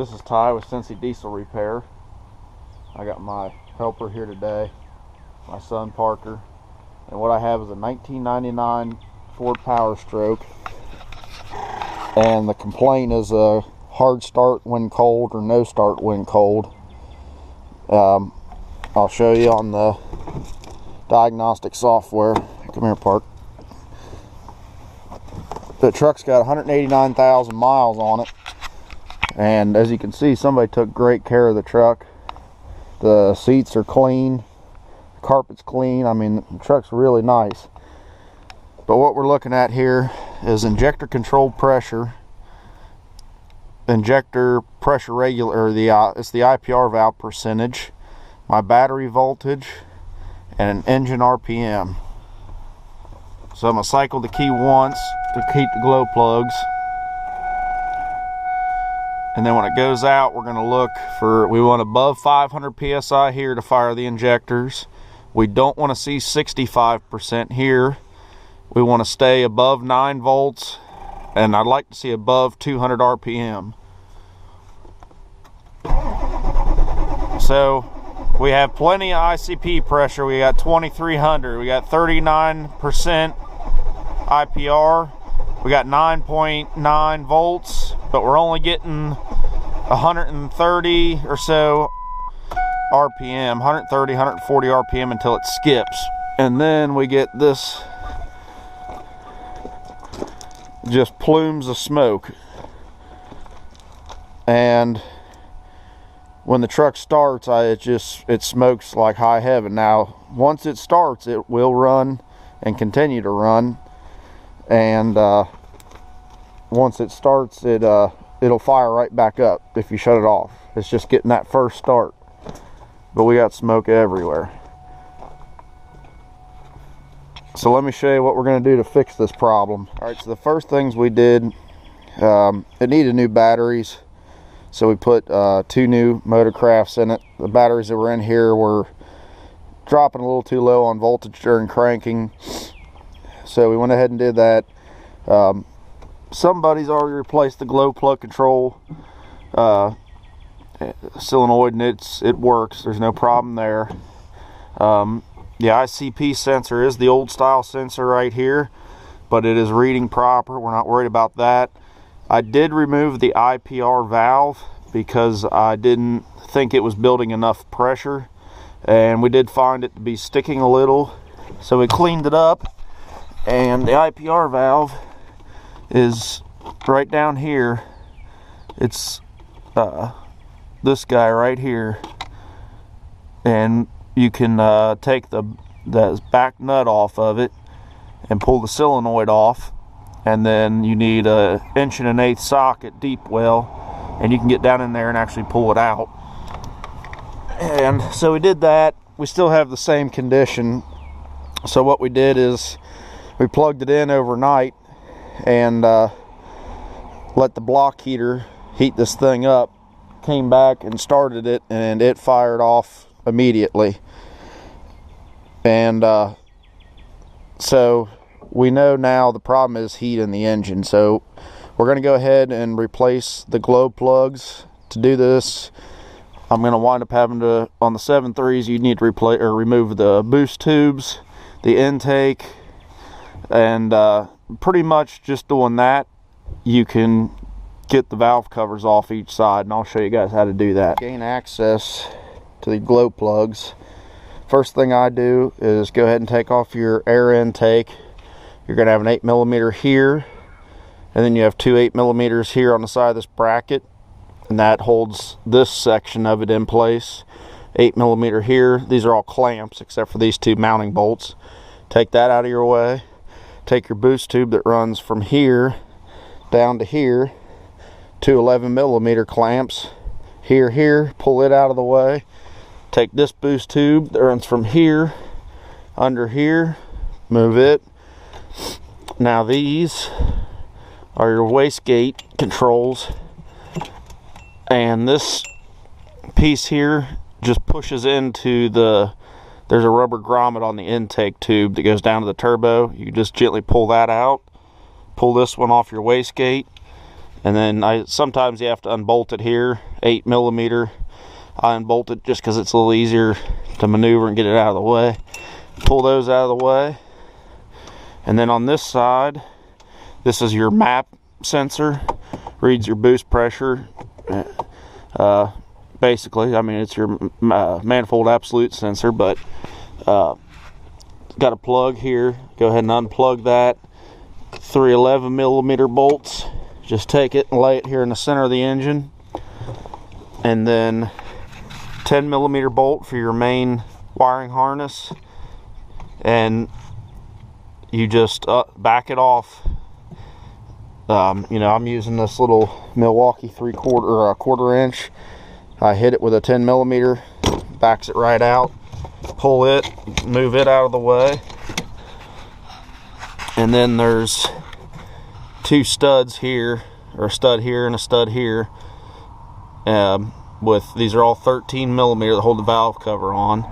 This is Ty with Cincy Diesel Repair. I got my helper here today, my son Parker, and what I have is a 1999 Ford Power Stroke, and the complaint is a hard start when cold or no start when cold. I'll show you on the diagnostic software. Come here, Park. The truck's got 189,000 miles on it. And as you can see, somebody took great care of the truck. The seats are clean, the carpet's clean. I mean, the truck's really nice. But what we're looking at here is injector controlled pressure, injector pressure regulator, it's the IPR valve percentage, my battery voltage, and an engine RPM. So I'm going to cycle the key once to keep the glow plugs. And then when it goes out, we're going to look for, we want above 500 psi here to fire the injectors. We don't want to see 65% here. We want to stay above 9 volts, and I'd like to see above 200 RPM. So we have plenty of ICP pressure. We got 2300, we got 39% IPR. We got 9.9 volts, but we're only getting 130 or so RPM, 130, 140 RPM until it skips. And then we get this just plumes of smoke. And when the truck starts, it smokes like high heaven. Now, once it starts, it will run and continue to run. And once it starts, it'll fire right back up if you shut it off. It's just getting that first start. But we got smoke everywhere. So let me show you what we're going to do to fix this problem. Alright, so the first things we did, it needed new batteries. So we put 2 new Motorcrafts in it. The batteries that were in here were dropping a little too low on voltage during cranking. So we went ahead and did that. Somebody's already replaced the glow plug control solenoid, and it works. There's no problem there. The ICP sensor is the old style sensor right here, but it is reading proper. We're not worried about that. I did remove the IPR valve because I didn't think it was building enough pressure, and we did find it to be sticking a little, so we cleaned it up. And the IPR valve is right down here. It's this guy right here, and you can take the back nut off of it and pull the solenoid off, and then you need a 1.1/8" socket deep well, and you can get down in there and actually pull it out. And so we did that. We still have the same condition. So what we did is we plugged it in overnight and let the block heater heat this thing up, came back and started it, and it fired off immediately. And so we know now the problem is heat in the engine. So we're going to go ahead and replace the glow plugs. To do this, I'm going to wind up having to, on the 7.3s, you need to replace or remove the boost tubes, the intake, and pretty much just doing that, you can get the valve covers off each side, and I'll show you guys how to do that. Gain access to the glow plugs. First thing I do is go ahead and take off your air intake. You're going to have an 8mm here, and then you have 2 8mm here on the side of this bracket, and that holds this section of it in place. 8mm here. These are all clamps except for these 2 mounting bolts. Take that out of your way. Take your boost tube that runs from here down to here, 2 11mm clamps here, pull it out of the way. Take this boost tube that runs from here under here, move it. Now these are your wastegate controls, and this piece here just pushes into there's a rubber grommet on the intake tube that goes down to the turbo. You just gently pull that out. Pull this one off your wastegate. And then sometimes you have to unbolt it here, 8mm. I unbolt it just because it's a little easier to maneuver and get it out of the way. Pull those out of the way. And then on this side, this is your map sensor. Reads your boost pressure. Basically, I mean, it's your manifold absolute sensor, but got a plug here. Go ahead and unplug that. 3 11mm bolts. Just take it and lay it here in the center of the engine. And then 10mm bolt for your main wiring harness. And you just back it off. You know, I'm using this little Milwaukee 1/4 inch. I hit it with a 10mm, backs it right out. Pull it, move it out of the way. And then there's 2 studs here, or a stud here and a stud here. These are all 13mm that hold the valve cover on.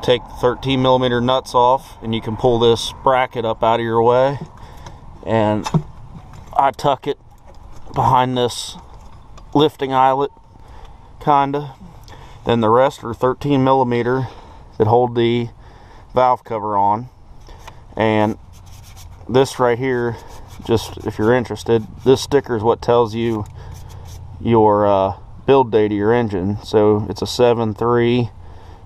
Take the 13mm nuts off, and you can pull this bracket up out of your way. And I tuck it behind this lifting eyelet, kinda. Then the rest are 13mm that hold the valve cover on. And this right here, just if you're interested, this sticker is what tells you your build date of your engine. So it's a 7.3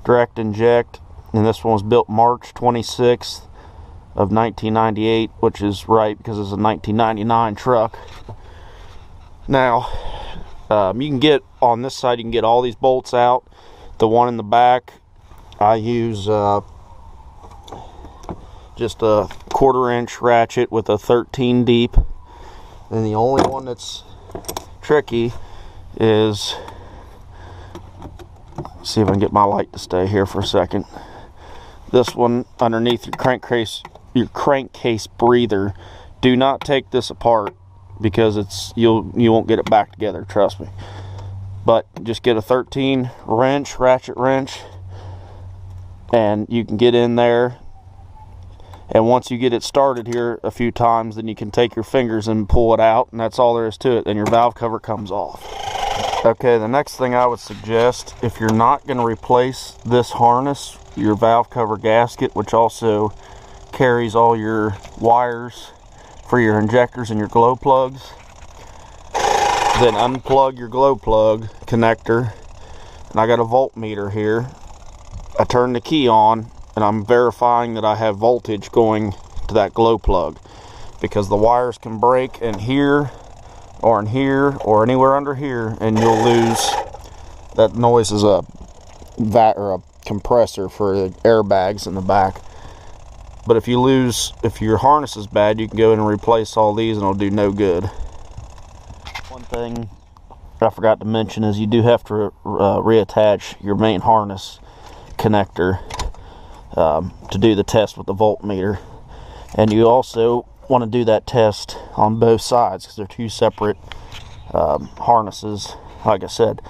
direct inject, and this one was built March 26th of 1998, which is right because it's a 1999 truck. Now, you can get on this side, you can get all these bolts out. The one in the back, I use just a 1/4 inch ratchet with a 13 deep. And the only one that's tricky is, see if I can get my light to stay here for a second. This one underneath your crankcase breather. Do not take this apart because you won't get it back together, trust me. But just get a 13 wrench, ratchet wrench, and you can get in there. And once you get it started here a few times, then you can take your fingers and pull it out, and that's all there is to it. Then your valve cover comes off. Okay, the next thing I would suggest, if you're not going to replace this harness, your valve cover gasket, which also carries all your wires for your injectors and your glow plugs, then unplug your glow plug connector. And I got a voltmeter here. I turn the key on, and I'm verifying that I have voltage going to that glow plug, because the wires can break in here or in here or anywhere under here, and you'll lose. That noise is a compressor for the airbags in the back. But if your harness is bad, you can go in and replace all these and it'll do no good. One thing I forgot to mention is you do have to reattach your main harness connector to do the test with the voltmeter. And you also want to do that test on both sides because they're 2 separate harnesses. Like I said,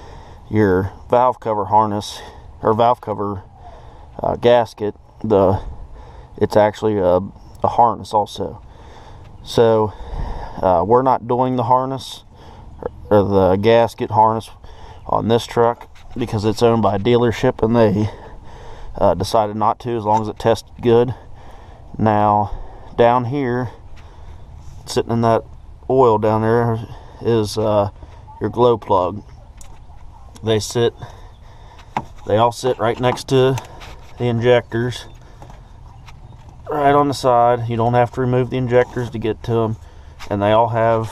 your valve cover harness or valve cover gasket, it's actually a harness also. So we're not doing the harness or the gasket harness on this truck because it's owned by a dealership, and they decided not to, as long as it tested good. Now down here, sitting in that oil down there, is your glow plug. They all sit right next to the injectors, right on the side. You don't have to remove the injectors to get to them, and they all have,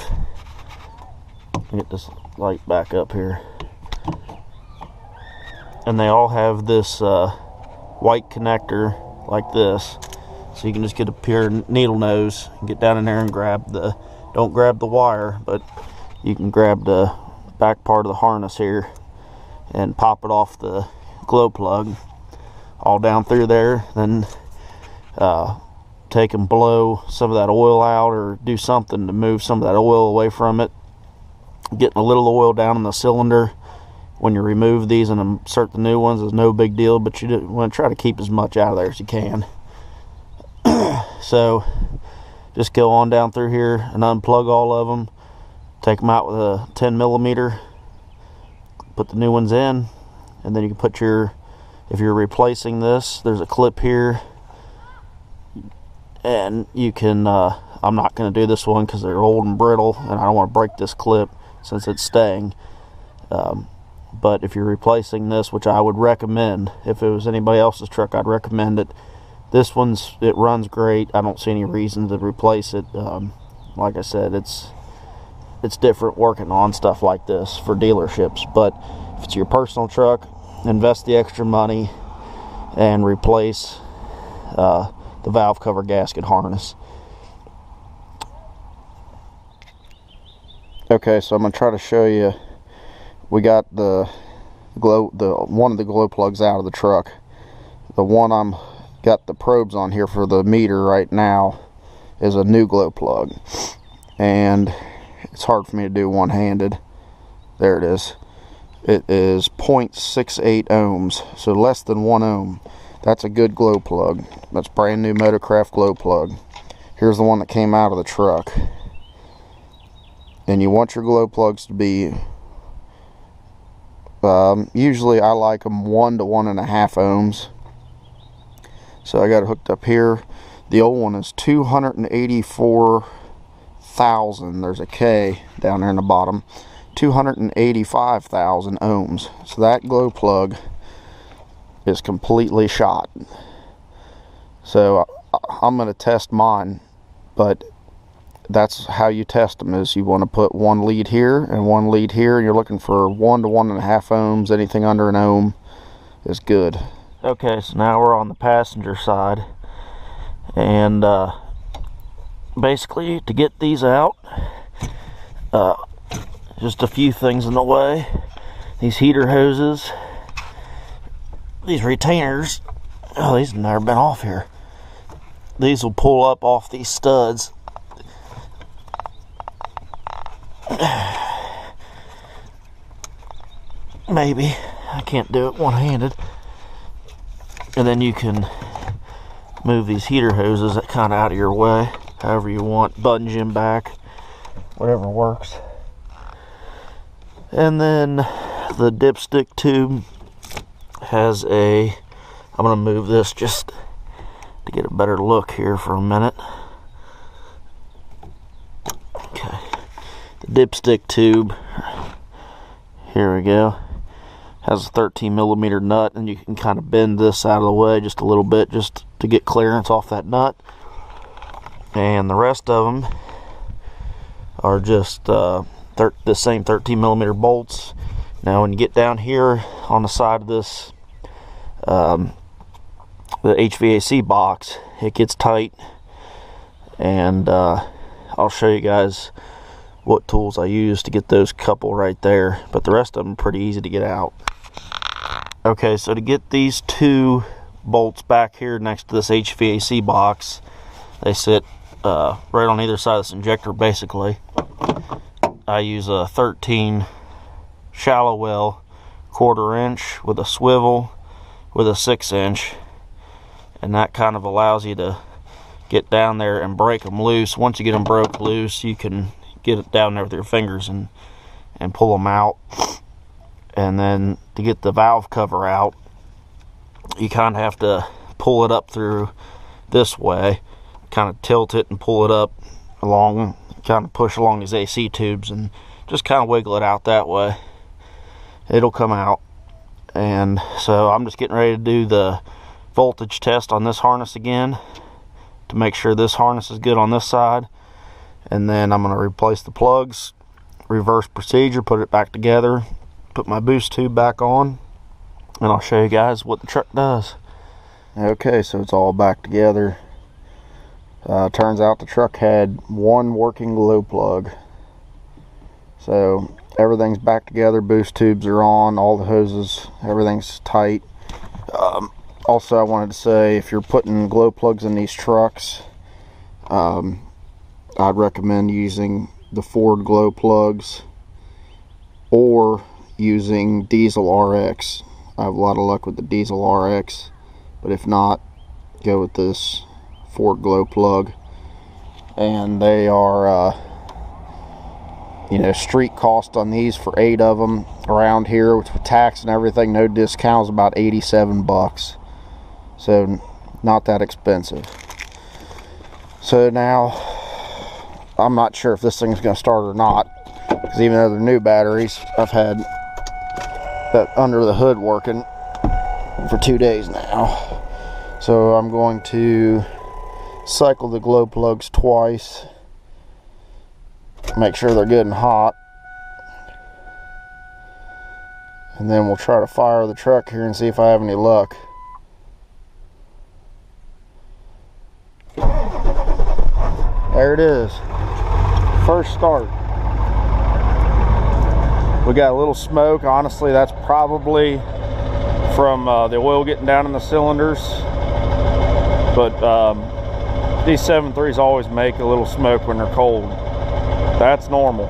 get this light back up here, and they all have this white connector like this, so you can just get a pure needle nose and get down in there and don't grab the wire, but you can grab the back part of the harness here and pop it off the glow plug all down through there. Then take and blow some of that oil out, or do something to move some of that oil away from it. Getting a little oil down in the cylinder when you remove these and insert the new ones is no big deal, but you want to try to keep as much out of there as you can. So just go on down through here and unplug all of them. take them out with a 10 millimeter, put the new ones in, and then you can put your, if you're replacing this, there's a clip here, and you can, I'm not going to do this one because they're old and brittle, and I don't want to break this clip since it's staying. But if you're replacing this, which I would recommend, if it was anybody else's truck, I'd recommend it. This one's, it runs great. I don't see any reason to replace it. Like I said, it's different working on stuff like this for dealerships. But if it's your personal truck, invest the extra money and replace the valve cover gasket harness. Okay, so I'm going to try to show you. We got the one of the glow plugs out of the truck. The one I'm got the probes on here for the meter right now is a new glow plug, and it's hard for me to do one-handed. There it is. It is 0.68 ohms, so less than 1 ohm. That's a good glow plug. That's brand new Motorcraft glow plug. Here's the one that came out of the truck. And you want your glow plugs to be, usually I like them 1 to 1.5 ohms. So I got it hooked up here. The old one is 284,000. There's a K down there in the bottom. 285,000 ohms. So that glow plug is completely shot. So I'm going to test mine, but that's how you test them, is you want to put one lead here and one lead here, and you're looking for 1 to 1.5 ohms. Anything under an ohm is good. Okay, so now we're on the passenger side, and basically to get these out, just a few things in the way. These heater hoses, these retainers, oh, these have never been off here. These will pull up off these studs. Maybe I can't do it one-handed. And then you can move these heater hoses kind of out of your way however you want, bunge them back, whatever works. And then the dipstick tube has a, I'm going to move this just to get a better look here for a minute. Okay, the dipstick tube, here we go, has a 13 millimeter nut, and you can kind of bend this out of the way just a little bit just to get clearance off that nut. And the rest of them are just the same 13 millimeter bolts. Now when you get down here on the side of this the HVAC box, it gets tight, and I'll show you guys what tools I use to get those couple right there, but the rest of them are pretty easy to get out. Okay, so to get these two bolts back here next to this HVAC box, they sit right on either side of this injector basically. I use a 13 shallow well 1/4 inch with a swivel with a 6-inch, and that kind of allows you to get down there and break them loose. Once you get them broke loose, you can get it down there with your fingers and pull them out. And then to get the valve cover out, you kind of have to pull it up through this way, kind of tilt it and pull it up along, kind of push along these AC tubes and just kind of wiggle it out that way. It'll come out. And so I'm just getting ready to do the voltage test on this harness again to make sure this harness is good on this side, and then I'm going to replace the plugs, reverse procedure, put it back together, put my boost tube back on, and I'll show you guys what the truck does. Okay, so it's all back together. Turns out the truck had one working glow plug, so everything's back together. Boost tubes are on, all the hoses, everything's tight. Also, I wanted to say, if you're putting glow plugs in these trucks, I'd recommend using the Ford glow plugs or using Diesel RX. I have a lot of luck with the Diesel RX, but if not, go with this Ford glow plug. And they are you know, street cost on these for 8 of them around here, which with tax and everything, no discount, is about 87 bucks. So not that expensive. So now I'm not sure if this thing's going to start or not, because even though they're new batteries, I've had that under the hood working for 2 days now. So I'm going to cycle the glow plugs twice, make sure they're good and hot, and then we'll try to fire the truck here and see if I have any luck. There it is, first start. We got a little smoke. Honestly, that's probably from the oil getting down in the cylinders, but these 7.3s always make a little smoke when they're cold. That's normal.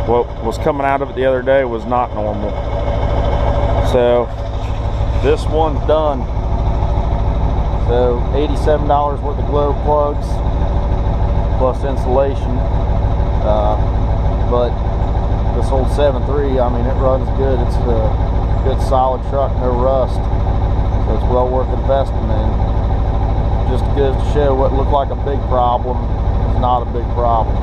What was coming out of it the other day was not normal. So this one's done. So $87 worth of glow plugs plus insulation, but this old 7.3, I mean, it runs good. It's a good solid truck, no rust, so it's well worth investing in. Just goes to show what looked like a big problem is not a big problem.